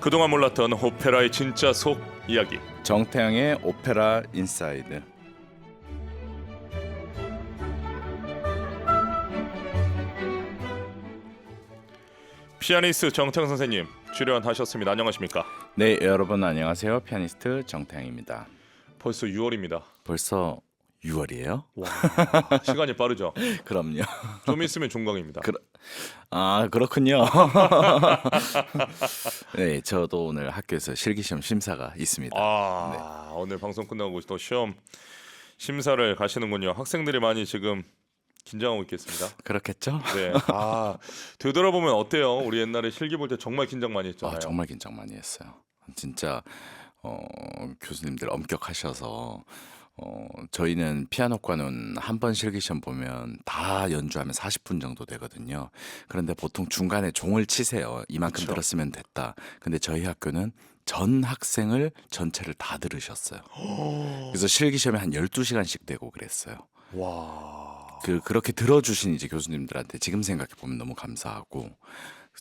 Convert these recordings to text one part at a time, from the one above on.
그동안 몰랐던 오페라의 진짜 속 이야기. 정태양의 오페라 인사이드. 피아니스트 정태양 선생님 출연하셨습니다. 안녕하십니까? 네, 여러분 안녕하세요. 피아니스트 정태양입니다. 벌써 6월입니다. 벌써 6월이에요? 와, 시간이 빠르죠? 그럼요. 좀 있으면 종강입니다. 그렇군요. 네, 저도 오늘 학교에서 실기시험 심사가 있습니다. 오늘 방송 끝나고 또 시험 심사를 가시는군요. 학생들이 많이 지금 긴장하고 있겠습니다. 그렇겠죠? 네. 되돌아보면 어때요? 우리 옛날에 실기 볼 때 정말 긴장 많이 했잖아요. 정말 긴장 많이 했어요. 진짜 교수님들 엄격하셔서 저희는 피아노과는 한 번 실기시험 보면 다 연주하면 40분 정도 되거든요. 그런데 보통 중간에 종을 치세요. 이만큼 그쵸. 들었으면 됐다. 근데 저희 학교는 전 학생을 전체를 다 들으셨어요. 그래서 실기시험이 한 12시간씩 되고 그랬어요. 와. 그렇게 들어주신 이제 교수님들한테 지금 생각해 보면 너무 감사하고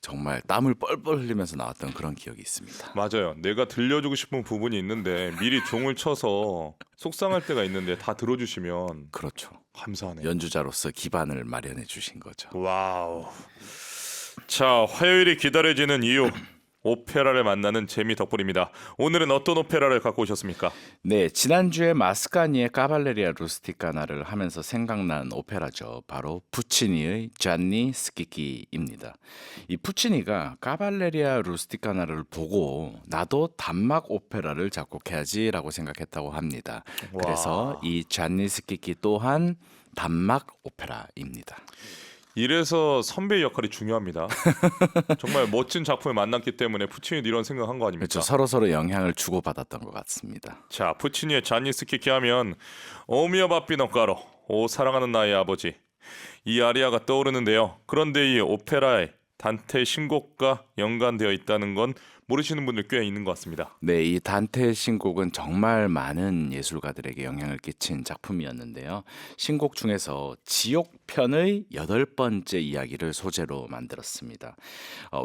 정말 땀을 뻘뻘 흘리면서 나왔던 그런 기억이 있습니다. 맞아요. 내가 들려주고 싶은 부분이 있는데 미리 종을 쳐서 속상할 때가 있는데 다 들어주시면 그렇죠. 감사하네요. 연주자로서 기반을 마련해 주신 거죠. 와우. 자, 화요일이 기다려지는 이유. 오페라를 만나는 재미 덕분입니다. 오늘은 어떤 오페라를 갖고 오셨습니까? 네, 지난주에 마스카니의 까발레리아 루스티카나를 하면서 생각난 오페라죠. 바로 푸치니의 잔니 스키키입니다. 이 푸치니가 까발레리아 루스티카나를 보고 나도 단막 오페라를 작곡해야지라고 생각했다고 합니다. 그래서 이 잔니 스키키 또한 단막 오페라입니다. 이래서 선배의 역할이 중요합니다. 정말 멋진 작품을 만났기 때문에 푸치니도 이런 생각한 거 아닙니까? 그렇죠. 서로 영향을 주고받았던 것 같습니다. 자, 푸치니의 잔니 스키키 하면 오미어 바비노카로 오 사랑하는 나의 아버지 이 아리아가 떠오르는데요. 그런데 이 오페라에 단테 신곡과 연관되어 있다는 건 모르시는 분들 꽤 있는 것 같습니다. 네, 이 단테의 신곡은 정말 많은 예술가들에게 영향을 끼친 작품이었는데요. 신곡 중에서 지옥편의 8번째 이야기를 소재로 만들었습니다.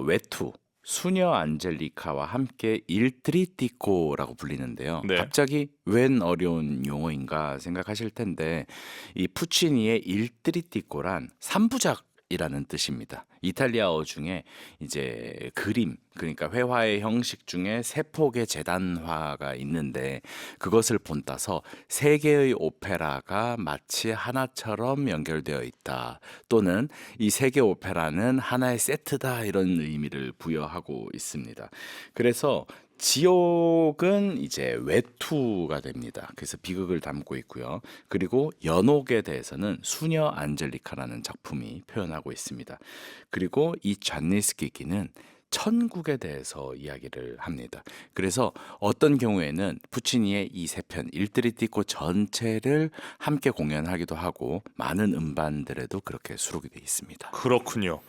외투, 수녀 안젤리카와 함께 일트리티코라고 불리는데요. 네. 갑자기 웬 어려운 용어인가 생각하실 텐데 이 푸치니의 일트리티코란 3부작 이라는 뜻입니다. 이탈리아어 중에 이제 그림, 그러니까 회화의 형식 중에 세폭의 재단화가 있는데 그것을 본따서 세 개의 오페라가 마치 하나처럼 연결되어 있다. 또는 이 세 개 오페라는 하나의 세트다 이런 의미를 부여하고 있습니다. 그래서 지옥은 이제 외투가 됩니다. 그래서 비극을 담고 있고요. 그리고 연옥에 대해서는 수녀 안젤리카라는 작품이 표현하고 있습니다. 그리고 이 잔니스키키는 천국에 대해서 이야기를 합니다. 그래서 어떤 경우에는 푸치니의 이 세 편 일트리티코 전체를 함께 공연하기도 하고 많은 음반들에도 그렇게 수록이 되어 있습니다. 그렇군요.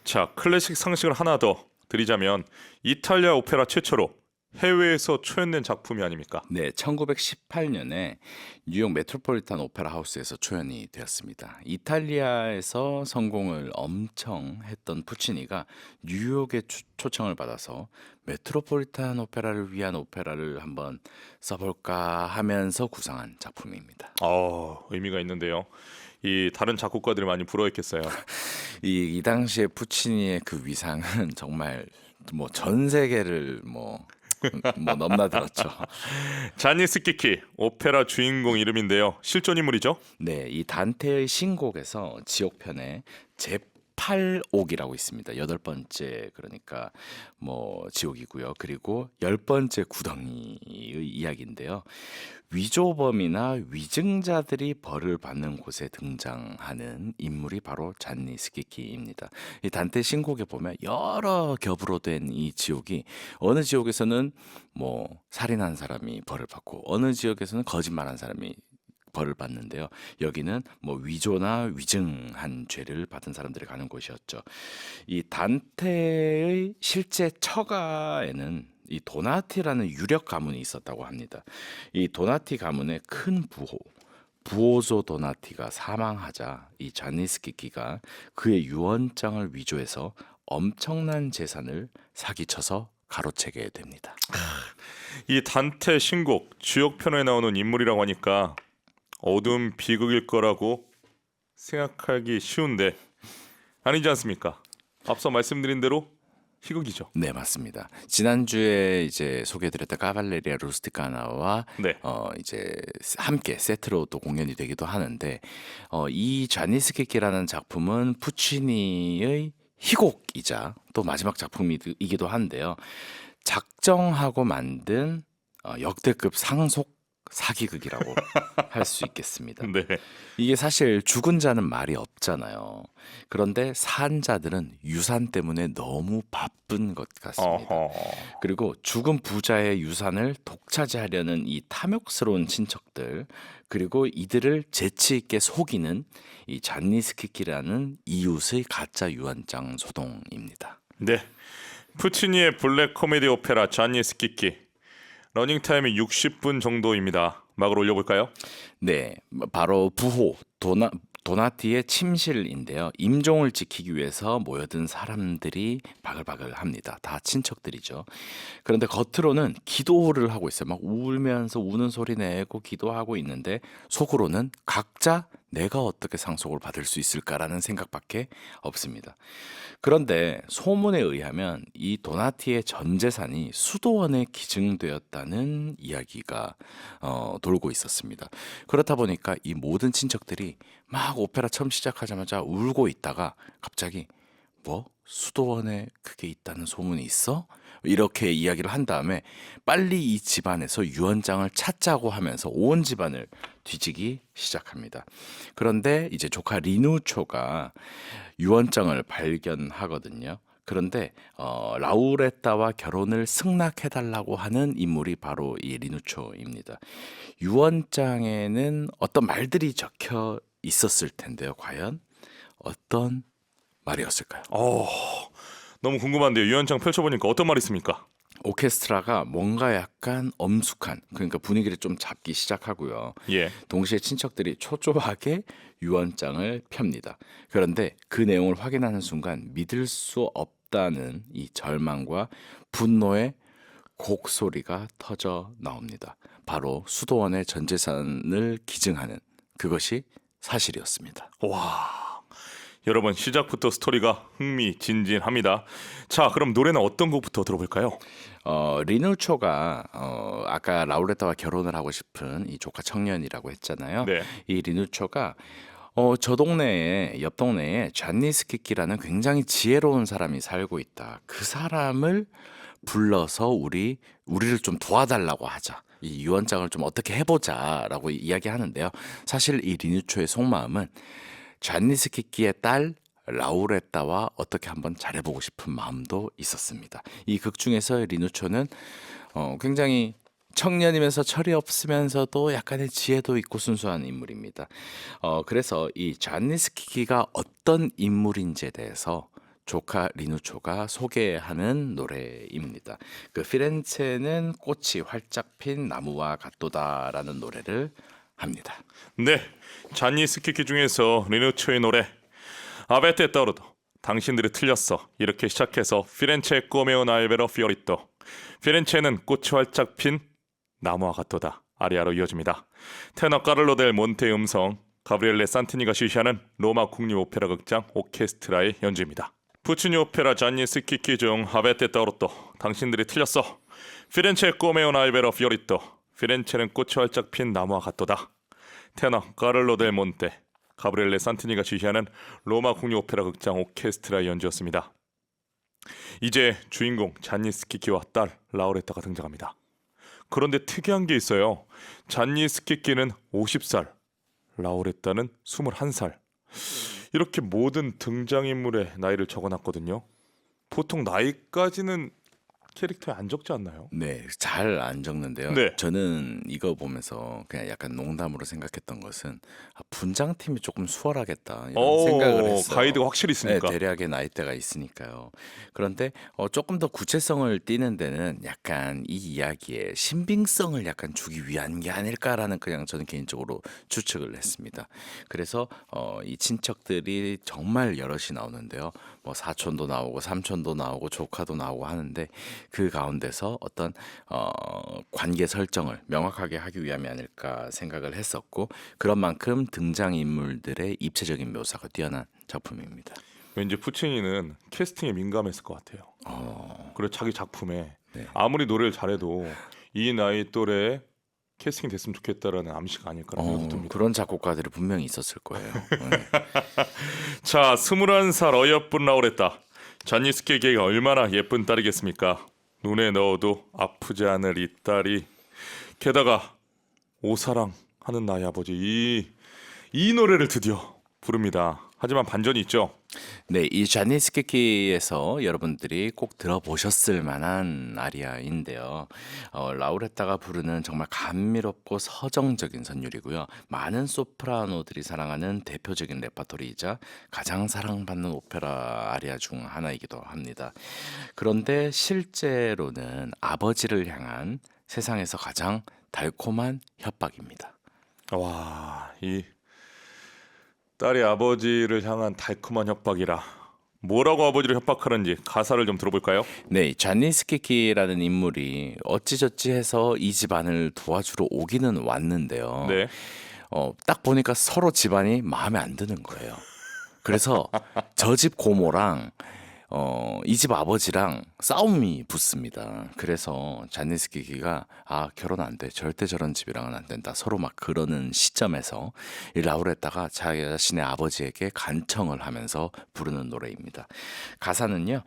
자, 클래식 상식을 하나 더 드리자면 이탈리아 오페라 최초로 해외에서 초연된 작품이 아닙니까? 네, 1918년에 뉴욕 메트로폴리탄 오페라 하우스에서 초연이 되었습니다. 이탈리아에서 성공을 엄청 했던 푸치니가 뉴욕에 초청을 받아서 메트로폴리탄 오페라를 위한 오페라를 한번 써볼까 하면서 구상한 작품입니다. 의미가 있는데요. 이 다른 작곡가들이 많이 부러웠겠어요. 이 당시에 푸치니의 그 위상은 정말 뭐 전 세계를 뭐 넘나들었죠. 잔니 스키키 오페라 주인공 이름인데요. 실존 인물이죠? 네, 이 단테의 신곡에서 지옥편에 제8옥이라고 있습니다. 8번째 그러니까 뭐 지옥이고요. 그리고 10번째 구덩이의 이야기인데요. 위조범이나 위증자들이 벌을 받는 곳에 등장하는 인물이 바로 잔니 스키키입니다. 이 단테 신곡에 보면 여러 겹으로 된 이 지옥이 어느 지옥에서는 뭐 살인한 사람이 벌을 받고 어느 지역에서는 거짓말한 사람이 벌을 받는데요. 여기는 뭐 위조나 위증한 죄를 받은 사람들이 가는 곳이었죠. 이 단테의 실제 처가에는 이 도나티라는 유력 가문이 있었다고 합니다. 이 도나티 가문의 큰 부오조 도나티가 사망하자 이 잔니스키키가 그의 유언장을 위조해서 엄청난 재산을 사기쳐서 가로채게 됩니다. 이 단테 신곡 주역편에 나오는 인물이라고 하니까 어두운 비극일 거라고 생각하기 쉬운데 아니지 않습니까? 앞서 말씀드린 대로 희극이죠. 네, 맞습니다. 지난주에 이제 소개해드렸던 카발레리아 루스티카나와 네. 이제 함께 세트로 또 공연이 되기도 하는데 이 자니스키키라는 작품은 푸치니의 희곡이자 또 마지막 작품이기도 한데요. 작정하고 만든 역대급 상속 사기극이라고 할 수 있겠습니다. 네. 이게 사실 죽은 자는 말이 없잖아요. 그런데 산 자들은 유산 때문에 너무 바쁜 것 같습니다. 어허. 그리고 죽은 부자의 유산을 독차지하려는 이 탐욕스러운 친척들, 그리고 이들을 재치 있게 속이는 이 잔니스키키라는 이웃의 가짜 유언장 소동입니다. 네. 푸치니의 블랙 코미디 오페라 잔니스키키. 러닝 타임이 60분 정도입니다. 막을 올려볼까요? 네, 바로 부호 도나티의 침실인데요. 임종을 지키기 위해서 모여든 사람들이 바글바글합니다. 다 친척들이죠. 그런데 겉으로는 기도를 하고 있어요. 막 울면서 우는 소리 내고 기도하고 있는데 속으로는 각자 내가 어떻게 상속을 받을 수 있을까라는 생각밖에 없습니다. 그런데 소문에 의하면 이 도나티의 전 재산이 수도원에 기증되었다는 이야기가 돌고 있었습니다. 그렇다 보니까 이 모든 친척들이 막 오페라 처음 시작하자마자 울고 있다가 갑자기 뭐 수도원에 그게 있다는 소문이 있어? 이렇게 이야기를 한 다음에 빨리 이 집안에서 유언장을 찾자고 하면서 온 집안을 뒤지기 시작합니다. 그런데 이제 조카 리누초가 유언장을 발견하거든요. 그런데 라우레타와 결혼을 승낙해달라고 하는 인물이 바로 이 리누초입니다. 유언장에는 어떤 말들이 적혀 있었을 텐데요. 과연 어떤 말이었을까요? 너무 궁금한데요. 유언장 펼쳐보니까 어떤 말이 있습니까? 오케스트라가 뭔가 약간 엄숙한, 그러니까 분위기를 좀 잡기 시작하고요. 예. 동시에 친척들이 초조하게 유언장을 펴니다. 그런데 그 내용을 확인하는 순간 믿을 수 없다는 이 절망과 분노의 곡소리가 터져 나옵니다. 바로 수도원의 전 재산을 기증하는 그것이 사실이었습니다. 와. 여러분 시작부터 스토리가 흥미진진합니다. 자, 그럼 노래는 어떤 곡부터 들어볼까요? 리누초가 아까 라우레타와 결혼을 하고 싶은 이 조카 청년이라고 했잖아요. 네. 이 리누초가 저 동네에 옆 동네에 잔니스키키라는 굉장히 지혜로운 사람이 살고 있다. 그 사람을 불러서 우리를 좀 도와달라고 하자. 이 유언장을 좀 어떻게 해보자라고 이야기하는데요. 사실 이 리누초의 속마음은 잔니스키키의 딸 라우레타와 어떻게 한번 잘해보고 싶은 마음도 있었습니다. 이 극 중에서 리누초는 굉장히 청년이면서 철이 없으면서도 약간의 지혜도 있고 순수한 인물입니다. 그래서 이 잔니스키키가 어떤 인물인지에 대해서 조카 리누초가 소개하는 노래입니다. 그 피렌체는 꽃이 활짝 핀 나무와 같도다라는 노래를 합니다. 네. 잔니스키키 중에서 리누초의 노래 아베테 떠르도 당신들이 틀렸어. 이렇게 시작해서 피렌체 꼬메온 알베로 피오리토. 피렌체는 꽃이 활짝 핀 나무와 같도다. 아리아로 이어집니다. 테너 까를로 델 몬테 음성, 가브리엘레 산티니가 지휘하는 로마 국립오페라 극장 오케스트라의 연주입니다. 푸치니 오페라 잔니스키키 중 아베테 떠르도 당신들이 틀렸어. 피렌체 꼬메온 알베로 피오리토. 피렌체는 꽃이 활짝 핀 나무와 같도다. 테너 까를로 델 몬테, 가브리엘레 산티니가 지휘하는 로마 국립오페라 극장 오케스트라 연주였습니다. 이제 주인공 잔니스키키와 딸 라우레타가 등장합니다. 그런데 특이한 게 있어요. 잔니스키키는 50살, 라우레타는 21살. 이렇게 모든 등장인물의 나이를 적어놨거든요. 보통 나이까지는 캐릭터에 안 적지 않나요? 네, 잘 안 적는데요. 네. 저는 이거 보면서 그냥 약간 농담으로 생각했던 것은 분장팀이 조금 수월하겠다 이런 생각을 했어요. 가이드가 확실히 네, 있으니까. 대략의 나이대가 있으니까요. 그런데 조금 더 구체성을 띠는 데는 약간 이 이야기에 신빙성을 약간 주기 위한 게 아닐까라는 그냥 저는 개인적으로 추측을 했습니다. 그래서 이 친척들이 정말 여럿이 나오는데요. 뭐 사촌도 나오고 삼촌도 나오고 조카도 나오고 하는데 그 가운데서 어떤 관계 설정을 명확하게 하기 위함이 아닐까 생각을 했었고 그런 만큼 등장인물들의 입체적인 묘사가 뛰어난 작품입니다. 왠지 푸치니는 캐스팅에 민감했을 것 같아요. 그리고 자기 작품에 네. 아무리 노래를 잘해도 이 나이 또래에 캐스팅 됐으면 좋겠다라는 암시가 아닐까라는 생각이 듭니다. 그런 작곡가들이 분명히 있었을 거예요. 네. 자, 21살 어여쁜 라우레타. 자니스케 게가 얼마나 예쁜 딸이겠습니까? 눈에 넣어도 아프지 않을 이 딸이 게다가 오사랑 하는 나의 아버지 이 노래를 드디어 부릅니다. 하지만 반전이 있죠. 네, 이 자니스키키에서 여러분들이 꼭 들어보셨을 만한 아리아인데요. 라우레타가 부르는 정말 감미롭고 서정적인 선율이고요. 많은 소프라노들이 사랑하는 대표적인 레파토리이자 가장 사랑받는 오페라 아리아 중 하나이기도 합니다. 그런데 실제로는 아버지를 향한 세상에서 가장 달콤한 협박입니다. 와, 이 딸이 아버지를 향한 달콤한 협박이라. 뭐라고 아버지를 협박하는지 가사를 좀 들어볼까요? 네, 자니스키키라는 인물이 어찌저찌 해서 이 집안을 도와주러 오기는 왔는데요. 네. 딱 보니까 서로 집안이 마음에 안 드는 거예요. 그래서 저 집 고모랑 이 집 아버지랑 싸움이 붙습니다. 그래서 자니스키키가 결혼 안 돼. 절대 저런 집이랑은 안 된다. 서로 막 그러는 시점에서 이 라우레타가 자기 자신의 아버지에게 간청을 하면서 부르는 노래입니다. 가사는요.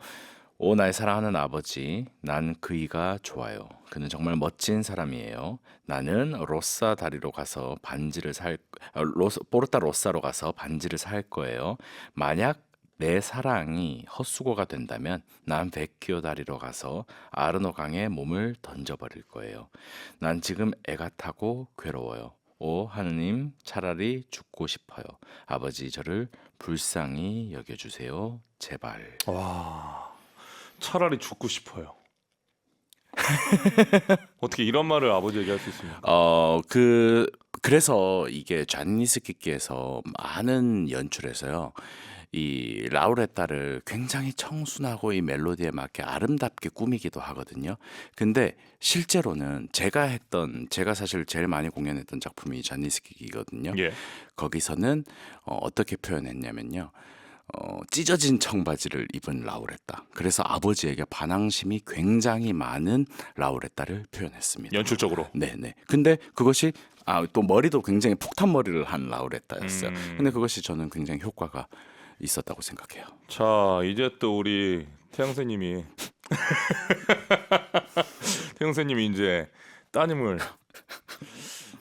오 나의 사랑하는 아버지, 난 그이가 좋아요. 그는 정말 멋진 사람이에요. 나는 로사 다리로 가서 포르타 로사로 가서 반지를 살 거예요. 만약 내 사랑이 헛수고가 된다면 난 베키오 다리로 가서 아르노 강에 몸을 던져버릴 거예요. 난 지금 애가 타고 괴로워요. 오 하느님, 차라리 죽고 싶어요. 아버지 저를 불쌍히 여겨주세요. 제발. 와, 차라리 죽고 싶어요. 어떻게 이런 말을 아버지에게 할 수 있습니까? 그래서 이게 잔니스키키에서 많은 연출에서요. 이 라우레타를 굉장히 청순하고 이 멜로디에 맞게 아름답게 꾸미기도 하거든요. 근데 실제로는 제가 사실 제일 많이 공연했던 작품이 잔니스키키거든요. 예. 거기서는 어떻게 표현했냐면요. 찢어진 청바지를 입은 라우레타. 그래서 아버지에게 반항심이 굉장히 많은 라우레타를 표현했습니다. 연출적으로. 네네. 근데 그것이 또 머리도 굉장히 폭탄 머리를 한 라우레타였어요. 근데 그것이 저는 굉장히 효과가 있었다고 생각해요. 자, 이제 또 우리 태영세님이 태영세님이 이제 따님을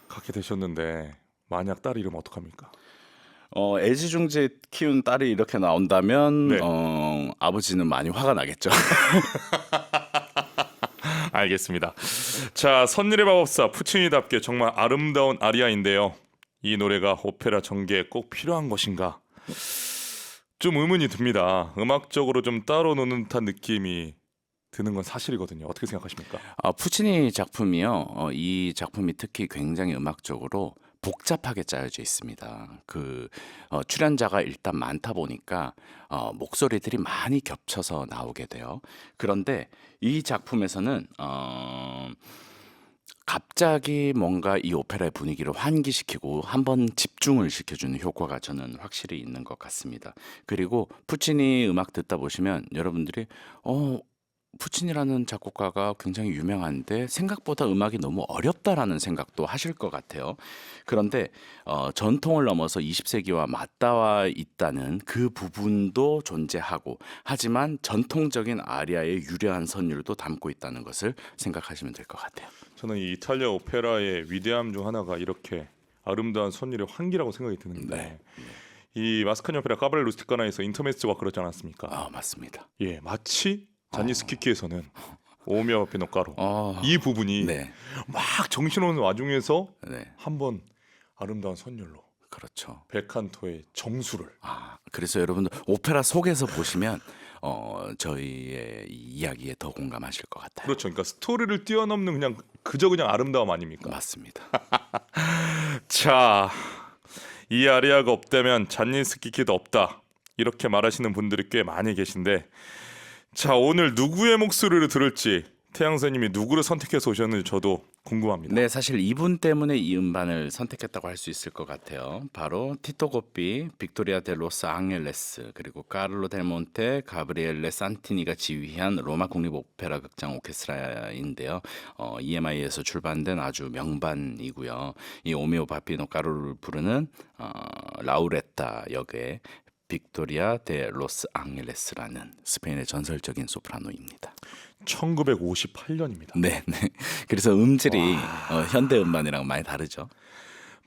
갖게 되셨는데 만약 딸 이름 어떡합니까? 애지중지 키운 딸이 이렇게 나온다면 네. 아버지는 많이 화가 나겠죠. 알겠습니다. 자, 선율의 마법사 푸치니답게 정말 아름다운 아리아인데요. 이 노래가 오페라 전개에 꼭 필요한 것인가? 좀 의문이 듭니다. 음악적으로 좀 따로 노는 듯한 느낌이 드는 건 사실이거든요. 어떻게 생각하십니까? 푸치니 작품이요. 이 작품이 특히 굉장히 음악적으로 복잡하게 짜여져 있습니다. 출연자가 일단 많다 보니까 목소리들이 많이 겹쳐서 나오게 돼요. 그런데 이 작품에서는 갑자기 뭔가 이 오페라의 분위기를 환기시키고 한번 집중을 시켜주는 효과가 저는 확실히 있는 것 같습니다. 그리고 푸치니 음악 듣다 보시면 여러분들이 푸치니라는 작곡가가 굉장히 유명한데 생각보다 음악이 너무 어렵다라는 생각도 하실 것 같아요. 그런데 전통을 넘어서 20세기와 맞닿아 있다는 그 부분도 존재하고 하지만 전통적인 아리아의 유려한 선율도 담고 있다는 것을 생각하시면 될 것 같아요. 저는 이 이탈리아 오페라의 위대함 중 하나가 이렇게 아름다운 선율의 환기라고 생각이 드는데 네. 이 마스카니 오페라 까바레 루스티카나에서 인터메스가 그렇지 않았습니까? 맞습니다. 예, 마치 자니스키키에서는 오미와 피노카로 어, 이 부분이 네, 막 정신없는 와중에서 네, 한번 아름다운 선율로 그렇죠. 벨칸토의 정수를 그래서 여러분들 오페라 속에서 보시면 저희의 이 이야기에 더 공감하실 것 같아요. 그렇죠. 그러니까 스토리를 뛰어넘는 그냥 아름다움 아닙니까? 맞습니다. 자, 이 아리아가 없다면 잔니스키키도 없다. 이렇게 말하시는 분들이 꽤 많이 계신데 자, 오늘 누구의 목소리를 들을지 태양선님이 누구를 선택해서 오셨는지 저도 궁금합니다. 네, 사실 이분 때문에 이 음반을 선택했다고 할 수 있을 것 같아요. 바로 티토 고삐, 빅토리아 데 로스 앙헬레스, 그리고 카를로 델 몬테, 가브리엘레 산티니가 지휘한 로마 국립 오페라 극장 오케스트라인데요. EMI에서 출반된 아주 명반이고요. 이 오미오 바피노 까로를 부르는 라우레타 역의 빅토리아 데 로스 앙헬레스라는 스페인의 전설적인 소프라노입니다. 1958년입니다. 네, 네. 그래서 음질이 현대 음반이랑 많이 다르죠.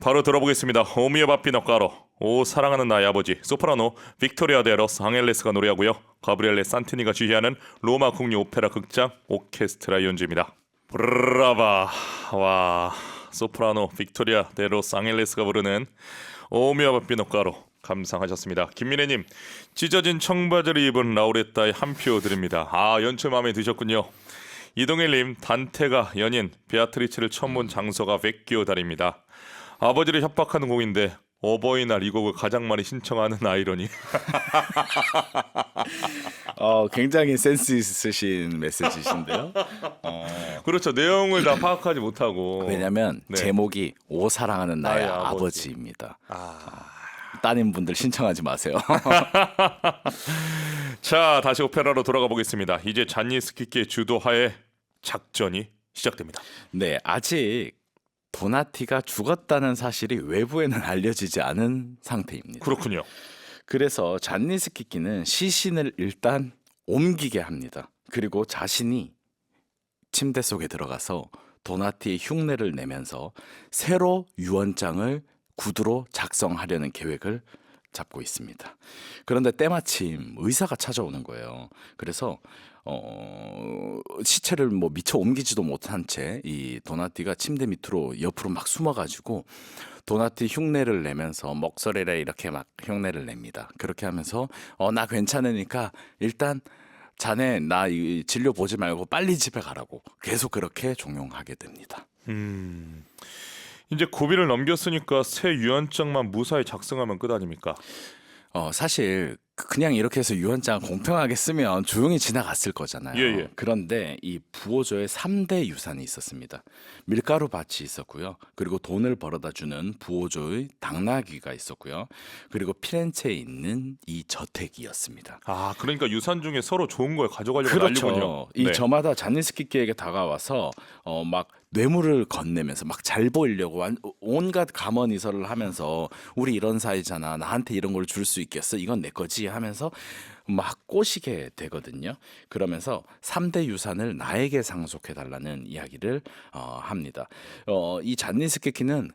바로 들어보겠습니다. 오미오 바피노 까로, 오 사랑하는 나의 아버지, 소프라노 빅토리아 데 로스 앙헬레스가 노래하고요. 가브리엘레 산티니가 지휘하는 로마 국립 오페라 극장 오케스트라 연주입니다. 브라바. 와, 소프라노 빅토리아 데 로스 앙헬레스가 부르는 오미오 바피노 까로 감상하셨습니다. 김민혜님, 찢어진 청바지를 입은 라우레타의 한 표 드립니다. 아, 연출 마음에 드셨군요. 이동일님, 단테가 연인 베아트리치를 처음 본 장소가 베키오 다리입니다. 아버지를 협박하는 곡인데 어버이날 이 곡을 가장 많이 신청하는 아이러니. 굉장히 센스 있으신 메시지신데요. 그렇죠. 내용을 다 파악하지 못하고. 왜냐하면 네. 제목이 오 사랑하는 나의 나의 아버지. 아버지입니다. 아. 따님분들 신청하지 마세요. 자, 다시 오페라로 돌아가 보겠습니다. 이제 잔니스키키의 주도하에 작전이 시작됩니다. 네, 아직 도나티가 죽었다는 사실이 외부에는 알려지지 않은 상태입니다. 그렇군요. 그래서 잔니스키키는 시신을 일단 옮기게 합니다. 그리고 자신이 침대 속에 들어가서 도나티의 흉내를 내면서 새로 유언장을 구두로 작성하려는 계획을 잡고 있습니다. 그런데 때마침 의사가 찾아오는 거예요. 그래서 시체를 뭐 미처 옮기지도 못한 채 이 도나티가 침대 밑으로 옆으로 막 숨어가지고 도나티 흉내를 내면서 먹서래래 이렇게 막 흉내를 냅니다. 그렇게 하면서 나 괜찮으니까 일단 자네 나 이 진료 보지 말고 빨리 집에 가라고 계속 그렇게 종용하게 됩니다. 이제 고비를 넘겼으니까 새 유언장만 무사히 작성하면 끝 아닙니까? 사실 그냥 이렇게 해서 유언장 공평하게 쓰면 조용히 지나갔을 거잖아요. 예, 예. 그런데 이 부호조의 3대 유산이 있었습니다. 밀가루 밭이 있었고요. 그리고 돈을 벌어다 주는 부호조의 당나귀가 있었고요. 그리고 피렌체에 있는 이 저택이었습니다. 아, 그러니까 유산 중에 서로 좋은 걸 가져가려고 난리군요. 그렇죠. 이 네. 저마다 잔니스키키에게 다가와서 막 뇌물을 건네면서 막 잘 보이려고 온갖 감언이설을 하면서 우리 이런 사이잖아. 나한테 이런 걸 줄 수 있겠어? 이건 내 거지 하면서 막 꼬시게 되거든요. 그러면서 3대 유산을 나에게 상속해달라는 이야기를 합니다. 이 잔니스키키는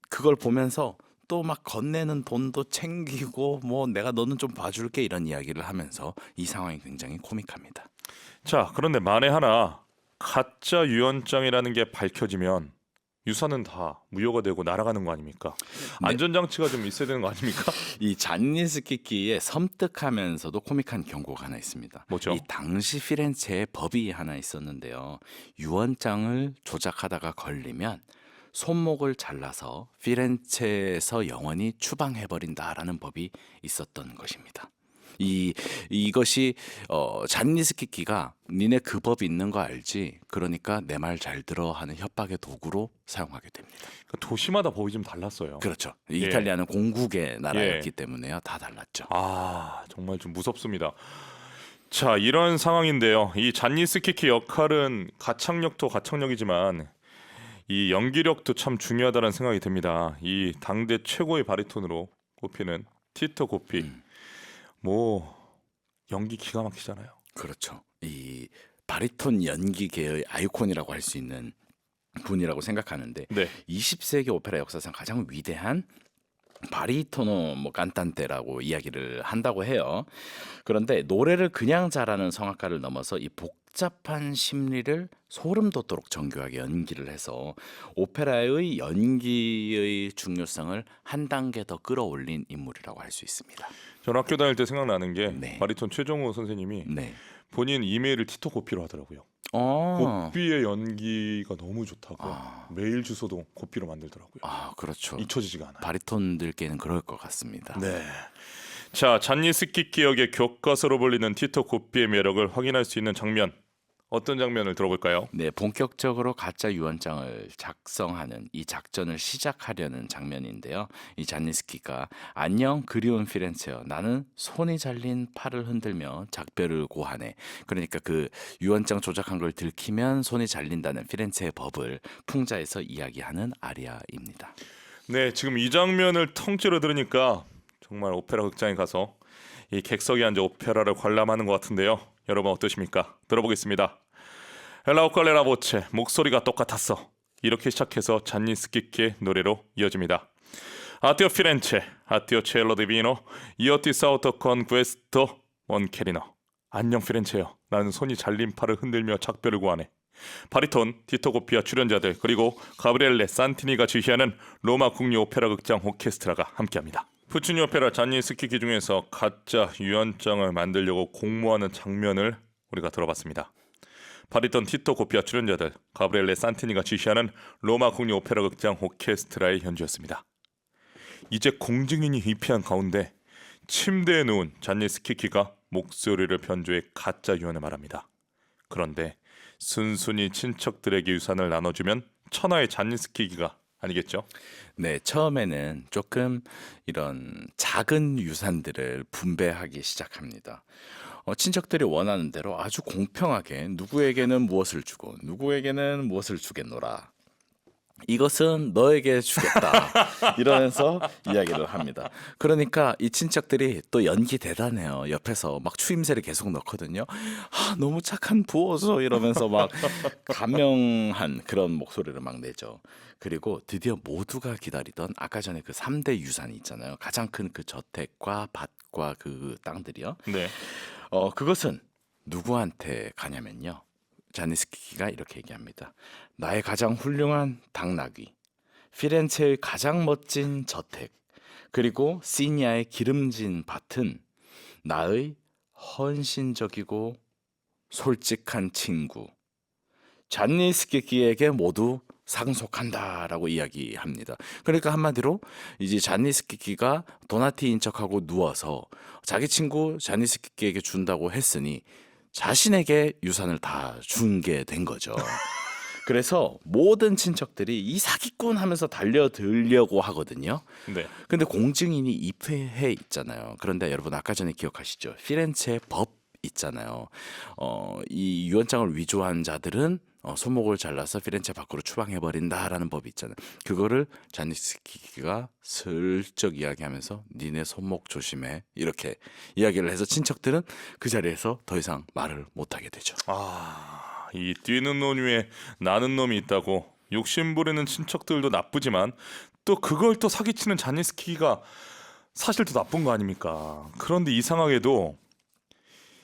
그걸 보면서 또 막 건네는 돈도 챙기고 뭐 내가 너는 좀 봐줄게 이런 이야기를 하면서 이 상황이 굉장히 코믹합니다. 자, 그런데 만에 하나 가짜 유언장이라는 게 밝혀지면 유산은 다 무효가 되고 날아가는 거 아닙니까? 안전장치가 좀 있어야 되는 거 아닙니까? 이 잔니스키키의 섬뜩하면서도 코믹한 경고가 하나 있습니다. 뭐죠? 이 당시 피렌체에 법이 하나 있었는데요. 유언장을 조작하다가 걸리면 손목을 잘라서 피렌체에서 영원히 추방해버린다라는 법이 있었던 것입니다. 이것이 잔니스키키가 니네 그 법 있는 거 알지? 그러니까 내 말 잘 들어 하는 협박의 도구로 사용하게 됩니다. 그러니까 도시마다 법이 좀 달랐어요. 그렇죠. 예. 이탈리아는 공국의 나라였기 때문에요. 다 달랐죠. 아, 정말 좀 무섭습니다. 자, 이런 상황인데요. 이 잔니스키키 역할은 가창력도 가창력이지만 이 연기력도 참 중요하다는 생각이 듭니다. 이 당대 최고의 바리톤으로 꼽히는 티토 고피. 뭐 연기 기가 막히잖아요. 그렇죠. 이 바리톤 연기계의 아이콘이라고 할 수 있는 분이라고 생각하는데 네. 20세기 오페라 역사상 가장 위대한 바리토노 뭐 깐탄테라고 이야기를 한다고 해요. 그런데 노래를 그냥 잘하는 성악가를 넘어서 이 복잡한 심리를 소름 돋도록 정교하게 연기를 해서 오페라의 연기의 중요성을 한 단계 더 끌어올린 인물이라고 할 수 있습니다. 전 학교 다닐 때 생각나는 게 네. 바리톤 최정호 선생님이 네. 본인 이메일을 티토 고피로 하더라고요. 고삐의 연기가 너무 좋다고 메일 주소도 고삐로 만들더라고요. 그렇죠. 잊혀지지가 않아요. 바리톤들께는 그럴 것 같습니다. 네. 자, 잔니스키 기역의 교과서로 불리는 티토 고삐의 매력을 확인할 수 있는 장면, 어떤 장면을 들어볼까요? 네, 본격적으로 가짜 유언장을 작성하는 이 작전을 시작하려는 장면인데요. 이 잔니스키가 안녕 그리운 피렌체여 나는 손이 잘린 팔을 흔들며 작별을 고하네. 그러니까 그 유언장 조작한 걸 들키면 손이 잘린다는 피렌체의 법을 풍자해서 이야기하는 아리아입니다. 네, 지금 이 장면을 통째로 들으니까 정말 오페라 극장에 가서 이 객석에 앉아 오페라를 관람하는 것 같은데요. 여러분 어떠십니까? 들어보겠습니다. 엘라오칼레라 보체 목소리가 똑같았어. 이렇게 시작해서 잔니스키의 노래로 이어집니다. 아티오 피렌체, 아티오 첼로 디비노, 이어티 사우터 컨 구에스토 원케리노. 안녕 피렌체요. 나는 손이 잘린 팔을 흔들며 작별을 구하네. 바리톤 티토 고피아 출연자들 그리고 가브리엘레 산티니가 지휘하는 로마 국립 오페라 극장 오케스트라가 함께합니다. 푸치니 오페라 잔니스키 중에서 가짜 유언장을 만들려고 공모하는 장면을 우리가 들어봤습니다. 바리톤 티토 고피아 출연자들 가브리엘레 산티니가 지휘하는 로마 국립 오페라 극장 오케스트라의 연주였습니다. 이제 공증인이 입회한 가운데 침대에 누운 잔니스키가 목소리를 변조해 가짜 유언을 말합니다. 그런데 순순히 친척들에게 유산을 나눠주면 천하의 잔니스키가 아니겠죠? 네, 처음에는 조금 이런 작은 유산들을 분배하기 시작합니다. 친척들이 원하는 대로 아주 공평하게 누구에게는 무엇을 주고 누구에게는 무엇을 주겠노라. 이것은 너에게 주겠다. 이러면서 이야기를 합니다. 그러니까 이 친척들이 또 연기 대단해요. 옆에서 막 추임새를 계속 넣거든요. 너무 착한 부어서 이러면서 막 감명한 그런 목소리를 막 내죠. 그리고 드디어 모두가 기다리던 아까 전에 그 3대 유산이 있잖아요. 가장 큰 그 저택과 밭과 그 땅들이요. 네. 그것은 누구한테 가냐면요. 자니스키가 이렇게 얘기합니다. 나의 가장 훌륭한 당나귀, 피렌체의 가장 멋진 저택, 그리고 시니아의 기름진 밭은 나의 헌신적이고 솔직한 친구 잔니스키에게 모두 상속한다라고 이야기합니다. 그러니까 한마디로 이제 잔니스키가 도나티인 척하고 누워서 자기 친구 잔니스키에게 준다고 했으니 자신에게 유산을 다 준 게 된 거죠. 그래서 모든 친척들이 이 사기꾼 하면서 달려들려고 하거든요. 네. 근데 공증인이 입회해 있잖아요. 그런데 여러분 아까 전에 기억하시죠? 피렌체 법 있잖아요. 이 유언장을 위조한 자들은 손목을 잘라서 피렌체 밖으로 추방해 버린다라는 법이 있잖아요. 그거를 자니스키가 슬쩍 이야기하면서 니네 손목 조심해 이렇게 이야기를 해서 친척들은 그 자리에서 더 이상 말을 못하게 되죠. 이 뛰는 놈 위에 나는 놈이 있다고 욕심 부리는 친척들도 나쁘지만 또 그걸 또 사기치는 잔니스키가 사실 더 나쁜 거 아닙니까? 그런데 이상하게도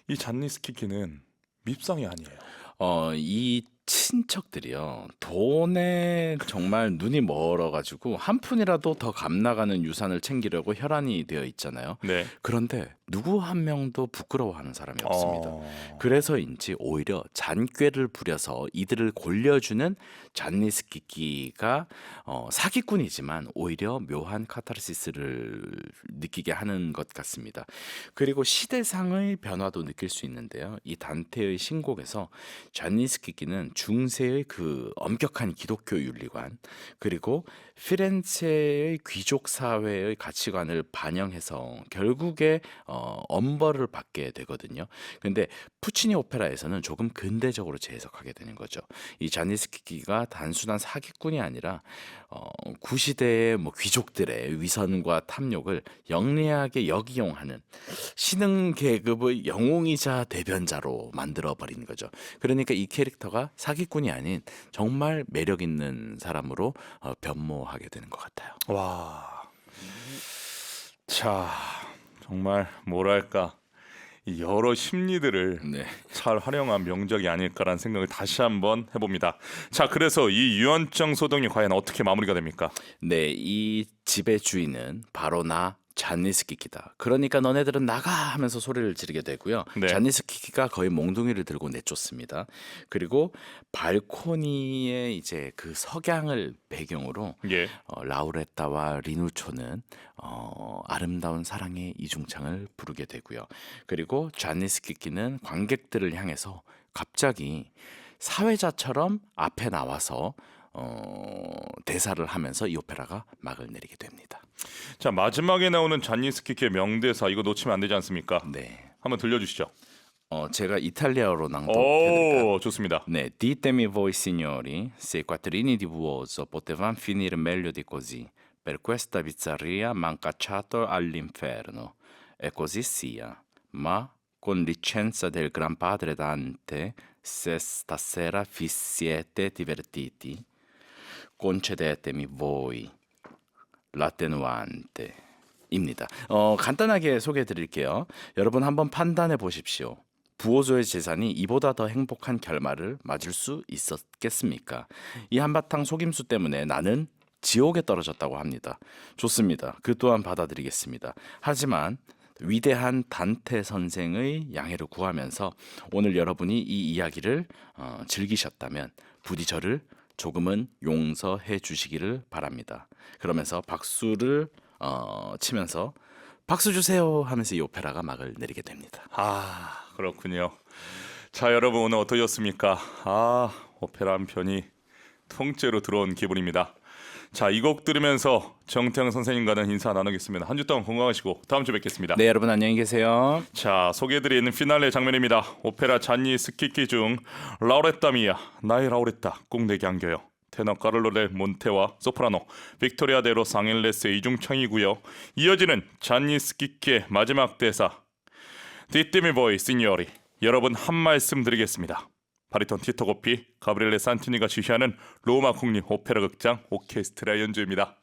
이 잔니스키는 밉상이 아니에요. 이 친척들이요 돈에 정말 눈이 멀어가지고 한 푼이라도 더 값나가는 유산을 챙기려고 혈안이 되어 있잖아요. 네. 그런데 누구 한 명도 부끄러워하는 사람이 없습니다. 어... 그래서인지 오히려 잔꾀를 부려서 이들을 골려주는 잔니스키가 사기꾼이지만 오히려 묘한 카타르시스를 느끼게 하는 것 같습니다. 그리고 시대상의 변화도 느낄 수 있는데요. 이 단테의 신곡에서 잔니스키는 중세의 그 엄격한 기독교 윤리관 그리고 피렌체의 귀족 사회의 가치관을 반영해서 결국에 엄벌을 받게 되거든요. 근데 푸치니 오페라에서는 조금 근대적으로 재해석하게 되는 거죠. 이 자니스키가 단순한 사기꾼이 아니라 구시대의 뭐 귀족들의 위선과 탐욕을 영리하게 역이용하는 신흥 계급의 영웅이자 대변자로 만들어 버리는 거죠. 그러니까 이 캐릭터가 사기꾼이 아닌 정말 매력 있는 사람으로 변모하게 되는 것 같아요. 와, 자, 정말 뭐랄까 이 여러 심리들을 네. 잘 활용한 명작이 아닐까라는 생각을 다시 한번 해봅니다. 자, 그래서 이 유언장 소동이 과연 어떻게 마무리가 됩니까? 네, 이 집의 주인은 바로 나 잔니스키키다. 그러니까 너네들은 나가 하면서 소리를 지르게 되고요. 네. 잔니스키키가 거의 몽둥이를 들고 내쫓습니다. 그리고 발코니의 이제 그 석양을 배경으로 예. 라우레타와 리누초는 아름다운 사랑의 이중창을 부르게 되고요. 그리고 잔니스키키는 관객들을 향해서 갑자기 사회자처럼 앞에 나와서 대사를 하면서 이 오페라가 막을 내리게 됩니다. 자, 마지막에 나오는 잔니스키키의 명대사 이거 놓치면 안 되지 않습니까? 네, 한번 들려주시죠. 제가 이탈리아어로 낭독해드릴까요? 오, 좋습니다. 네, ditemi voi signori se i quattrini di Vuoso potevano finire meglio di così. Per questa bizzarria m'han cacciato all'inferno. E così sia. Ma con licenza del gran padre Dante, se stasera vi siete divertiti, concedetemi voi l'attenuante. 입니다. 간단하게 소개해 드릴게요. 여러분 한번 판단해 보십시오. 부호조의 재산이 이보다 더 행복한 결말을 맞을 수 있었겠습니까? 이 한바탕 속임수 때문에 나는 지옥에 떨어졌다고 합니다. 좋습니다. 그 또한 받아들이겠습니다. 하지만 위대한 단테 선생의 양해를 구하면서 오늘 여러분이 이 이야기를 즐기셨다면 부디 저를 조금은 용서해 주시기를 바랍니다. 그러면서 박수를 치면서 박수 주세요 하면서 이 오페라가 막을 내리게 됩니다. 아, 그렇군요. 자, 여러분 오늘 어떠셨습니까? 아, 오페라 한 편이 통째로 들어온 기분입니다. 자, 이 곡 들으면서 정태영 선생님과는 인사 나누겠습니다. 한 주 동안 건강하시고 다음 주 뵙겠습니다. 네, 여러분 안녕히 계세요. 자, 소개해드리는 피날레 장면입니다. 오페라 잔니 스키키 중 라우레타 미아, 나의 라우레타 꼭 내게 안겨요. 테너 카를로 델 몬테와 소프라노 빅토리아 데로 상일레스의 이중창이고요. 이어지는 잔니 스키키의 마지막 대사 디티미 보이 시니어리. 여러분 한 말씀 드리겠습니다. 바리톤 티토 고피, 가브리엘레 산티니가 지휘하는 로마 국립 오페라 극장 오케스트라 연주입니다.